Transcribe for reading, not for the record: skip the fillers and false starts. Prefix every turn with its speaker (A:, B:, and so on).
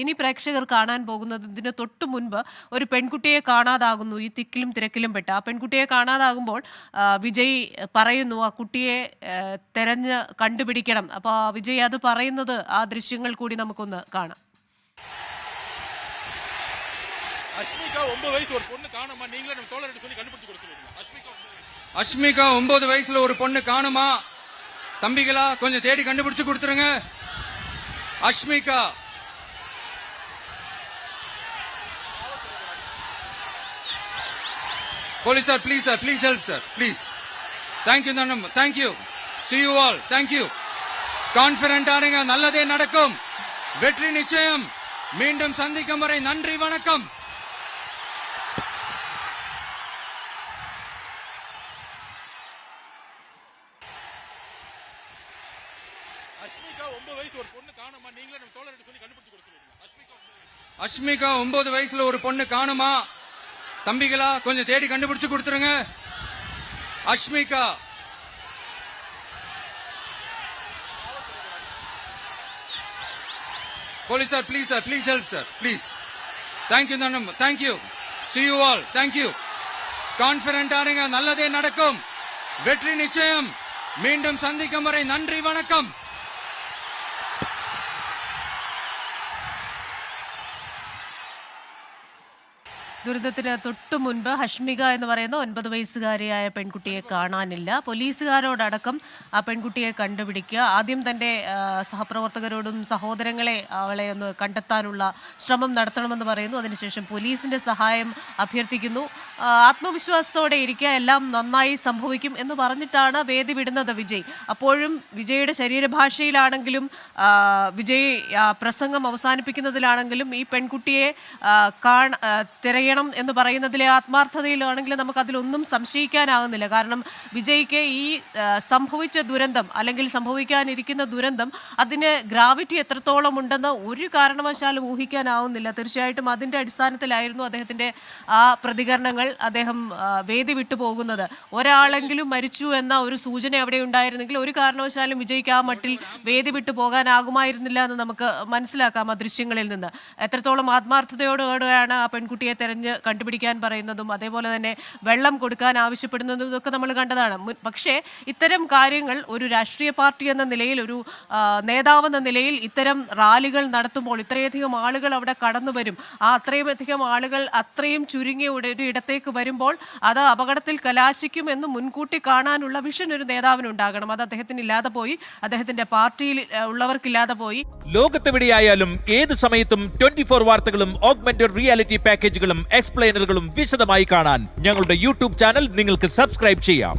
A: ഇനി പ്രേക്ഷകർ കാണാൻ പോകുന്നത് ഇതിന് തൊട്ടു മുൻപ് ഒരു പെൺകുട്ടിയെ കാണാതാകുന്നു. ഈ തിക്കിലും തിരക്കിലും പെട്ട് ആ പെൺകുട്ടിയെ കാണാതാകുമ്പോൾ വിജയ് പറയുന്നു ആ കുട്ടിയെ തെരഞ്ഞ് കണ്ടുപിടിക്കണം. അപ്പോൾ വിജയ് അത് പറയുന്നത് ആ ദൃശ്യങ്ങൾ കൂടി നമുക്കൊന്ന് കാണാം.
B: அஷ்மிகா 9 வயசுல ஒரு பொண்ணு காணுமா? தம்பிகளா கொஞ்சம் தேடி கண்டுபிடிச்சு கொடுத்துருங்க. Ashmika Police sir, please help sir, please. Thank you Nanam, thank you. See you all, thank you. Confident ஆருங்க, நல்லதே நடக்கும். வெற்றி நிச்சயம். மீண்டும் சந்திக்கும் வரை நன்றி வணக்கம்.
C: அஷ்மிகா 9 வயசு ஒரு பொண்ணு காணுமா? நீங்களே நம்ம தோழர்கிட்ட சொல்லி கண்டுபிடிச்சு கொடுக்க சொல்லுங்க.
B: அஷ்மிகா 9 வயசுல ஒரு பொண்ணு காணுமா? தம்பிகளா கொஞ்சம் தேடி கண்டுபிடிச்சு கொடுத்துருங்க. Ashmika Police sir, please help sir, please. Thank you Nanam, thank you. See you all, thank you. Confident ஆருங்க, நல்லதே நடக்கும். வெற்றி நிச்சயம். மீண்டும் சந்திக்கும் வரை நன்றி வணக்கம்.
A: ദുരന്തത്തിന് തൊട്ടു മുൻപ് ഹഷ്മിക എന്ന് പറയുന്ന 9 വയസ്സുകാരിയായ പെൺകുട്ടിയെ കാണാനില്ല. പോലീസുകാരോടടക്കം ആ പെൺകുട്ടിയെ കണ്ടുപിടിക്കുക, ആദ്യം തൻ്റെ സഹപ്രവർത്തകരോടും സഹോദരങ്ങളെ അവളെ ഒന്ന് കണ്ടെത്താനുള്ള ശ്രമം നടത്തണമെന്ന് പറയുന്നു. അതിനുശേഷം പോലീസിൻ്റെ സഹായം അഭ്യർത്ഥിക്കുന്നു. ആത്മവിശ്വാസത്തോടെ ഇരിക്കുക, എല്ലാം നന്നായി സംഭവിക്കും എന്ന് പറഞ്ഞിട്ടാണ് വേദി വിടുന്നത് വിജയ്. അപ്പോഴും വിജയുടെ ശരീരഭാഷയിലാണെങ്കിലും വിജയ് പ്രസംഗം അവസാനിപ്പിക്കുന്നതിലാണെങ്കിലും ഈ പെൺകുട്ടിയെ തിരയണം എന്ന് പറയുന്നതിലെ ആത്മാർത്ഥതയിലാണെങ്കിൽ നമുക്ക് അതിലൊന്നും സംശയിക്കാനാകുന്നില്ല. കാരണം വിജയ്ക്ക് ഈ സംഭവിച്ച ദുരന്തം അല്ലെങ്കിൽ സംഭവിക്കാനിരിക്കുന്ന ദുരന്തം അതിന് ഗ്രാവിറ്റി എത്രത്തോളം ഉണ്ടെന്ന് ഒരു കാരണവശാലും ഊഹിക്കാനാവുന്നില്ല. തീർച്ചയായിട്ടും അതിൻ്റെ അടിസ്ഥാനത്തിലായിരുന്നു അദ്ദേഹത്തിൻ്റെ ആ പ്രതികരണങ്ങൾ. അദ്ദേഹം വേദി വിട്ടു പോകുന്നത്. ഒരാളെങ്കിലും മരിച്ചു എന്ന ഒരു സൂചന അവിടെ ഉണ്ടായിരുന്നെങ്കിൽ ഒരു കാരണവശാലും വിജയ്ക്ക് ആ മട്ടിൽ വേദി വിട്ടു പോകാനാകുമായിരുന്നില്ല എന്ന് നമുക്ക് മനസ്സിലാക്കാം ആ ദൃശ്യങ്ങളിൽ നിന്ന്. എത്രത്തോളം ആത്മാർത്ഥതയോടെയാണ് ആ പെൺകുട്ടിയെ തെരഞ്ഞ് കണ്ടുപിടിക്കാൻ പറയുന്നതും അതേപോലെ തന്നെ വെള്ളം കൊടുക്കാൻ ആവശ്യപ്പെടുന്നതും ഇതൊക്കെ നമ്മൾ കണ്ടതാണ്. പക്ഷേ ഇത്തരം കാര്യങ്ങൾ ഒരു രാഷ്ട്രീയ പാർട്ടി എന്ന നിലയിൽ, ഒരു നേതാവെന്ന നിലയിൽ ഇത്തരം റാലികൾ നടത്തുമ്പോൾ ഇത്രയധികം ആളുകൾ അവിടെ കടന്നു വരും. അത്രയുമധികം ആളുകൾ അത്രയും ചുരുങ്ങിയ ഒരു ഇടത്തേക്ക് വരുമ്പോൾ അത് അപകടത്തിൽ കലാശിക്കും എന്ന് മുൻകൂട്ടി കാണാനുള്ള വിഷൻ ഒരു നേതാവിനുണ്ടാകണം. അത് അദ്ദേഹത്തിന് ഇല്ലാതെ പോയി, അദ്ദേഹത്തിന്റെ പാർട്ടിയിൽ ഉള്ളവർക്കില്ലാതെ പോയി.
D: ലോകത്തെവിടെയായാലും ഏത് സമയത്തും 24 വാർത്തകളും ഓഗ്മെന്റഡ് റിയാലിറ്റി പാക്കേജുകളും എക്സ്പ്ലെയിനറുകളും വിശദമായി കാണാൻ ഞങ്ങളുടെ യൂട്യൂബ് ചാനൽ നിങ്ങൾക്ക് സബ്സ്ക്രൈബ് ചെയ്യാം.